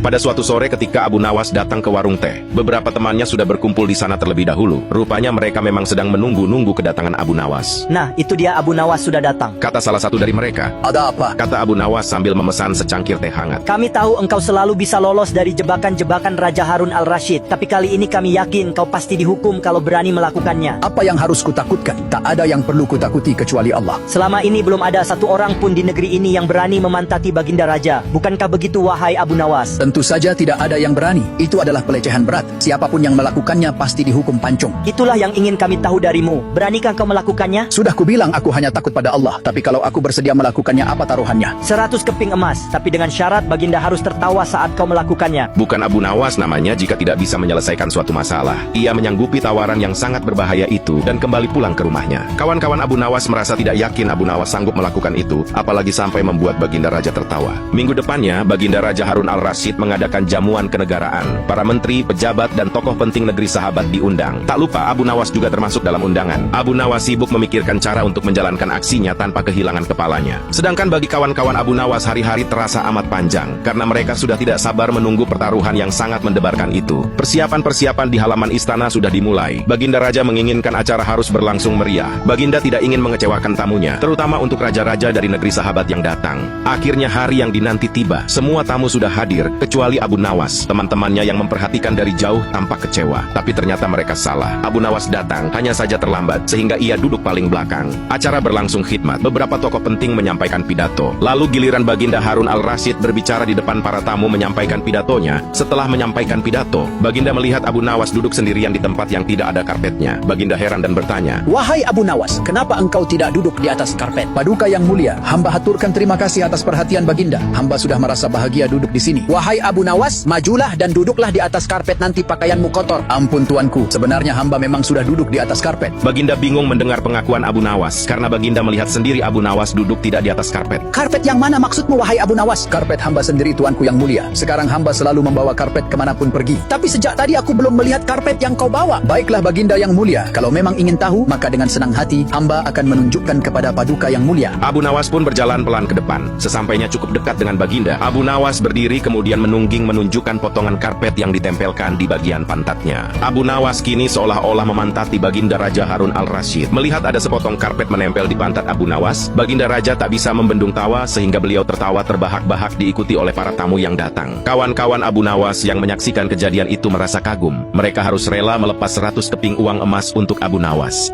Pada suatu sore ketika Abu Nawas datang ke warung teh, beberapa temannya sudah berkumpul di sana terlebih dahulu. Rupanya mereka memang sedang menunggu-nunggu kedatangan Abu Nawas. Nah, itu dia Abu Nawas sudah datang. Kata salah satu dari mereka. Ada apa? Kata Abu Nawas sambil memesan secangkir teh hangat. Kami tahu engkau selalu bisa lolos dari jebakan-jebakan Raja Harun al-Rasyid. Tapi kali ini kami yakin kau pasti dihukum kalau berani melakukannya. Apa yang harus kutakutkan? Tak ada yang perlu kutakuti kecuali Allah. Selama ini belum ada satu orang pun di negeri ini yang berani memantati Baginda Raja. Bukankah begitu, wahai Abu Nawas? Tentu saja tidak ada yang berani. Itu adalah pelecehan berat. Siapapun yang melakukannya pasti dihukum pancung. Itulah yang ingin kami tahu darimu. Beranikah kau melakukannya? Sudah kubilang aku hanya takut pada Allah. Tapi kalau aku bersedia melakukannya, apa taruhannya? 100 keping emas. Tapi dengan syarat Baginda harus tertawa saat kau melakukannya. Bukan Abu Nawas namanya jika tidak bisa menyelesaikan suatu masalah. Ia menyanggupi tawaran yang sangat berbahaya itu dan kembali pulang ke rumahnya. Kawan-kawan Abu Nawas merasa tidak yakin Abu Nawas sanggup melakukan itu, apalagi sampai membuat Baginda Raja tertawa. Minggu depannya, Baginda Raja Harun al-Rasyid mengadakan jamuan kenegaraan. Para menteri, pejabat, dan tokoh penting negeri sahabat diundang. Tak lupa Abu Nawas juga termasuk dalam undangan. Abu Nawas sibuk memikirkan cara untuk menjalankan aksinya tanpa kehilangan kepalanya. Sedangkan bagi kawan-kawan Abu Nawas, hari-hari terasa amat panjang, karena mereka sudah tidak sabar menunggu pertaruhan yang sangat mendebarkan itu. Persiapan-persiapan di halaman istana sudah dimulai. Baginda Raja menginginkan acara harus berlangsung meriah. Baginda tidak ingin mengecewakan tamunya, terutama untuk raja-raja dari negeri sahabat yang datang. Akhirnya hari yang dinanti tiba. Semua tamu sudah hadir, kecuali Abu Nawas. Teman-temannya yang memperhatikan dari jauh tampak kecewa. Tapi ternyata mereka salah. Abu Nawas datang, hanya saja terlambat, sehingga ia duduk paling belakang. Acara berlangsung khidmat. Beberapa tokoh penting menyampaikan pidato. Lalu giliran Baginda Harun al-Rasyid berbicara di depan para tamu menyampaikan pidatonya. Setelah menyampaikan pidato, Baginda melihat Abu Nawas duduk sendirian di tempat yang tidak ada karpetnya. Baginda heran dan bertanya, Wahai Abu Nawas, kenapa engkau tidak duduk di atas karpet? Paduka yang mulia, hamba haturkan terima kasih atas perhatian Baginda. Hamba sudah merasa bahagia duduk di sini. Wahai Abu Nawas, majulah dan duduklah di atas karpet, nanti pakaianmu kotor. Ampun tuanku, sebenarnya hamba memang sudah duduk di atas karpet. Baginda bingung mendengar pengakuan Abu Nawas, karena Baginda melihat sendiri Abu Nawas duduk tidak di atas karpet. Karpet yang mana maksudmu, wahai Abu Nawas? Karpet hamba sendiri, tuanku yang mulia. Sekarang hamba selalu membawa karpet kemanapun pergi. Tapi sejak tadi aku belum melihat karpet yang kau bawa. Baiklah Baginda yang mulia, kalau memang ingin tahu, maka dengan senang hati, hamba akan menunjukkan kepada Paduka yang mulia. Abu Nawas pun berjalan pelan ke depan. Sesampainya cukup dekat dengan Baginda, Abu Nawas berdiri kemudian menungging menunjukkan potongan karpet yang ditempelkan di bagian pantatnya. Abu Nawas kini seolah-olah memantati Baginda Raja Harun al-Rasyid. Melihat ada sepotong karpet menempel di pantat Abu Nawas, Baginda Raja tak bisa membendung tawa sehingga beliau tertawa terbahak-bahak diikuti oleh para tamu yang datang. Kawan-kawan Abu Nawas yang menyaksikan kejadian itu merasa kagum. Mereka harus rela melepas 100 keping uang emas untuk Abu Nawas.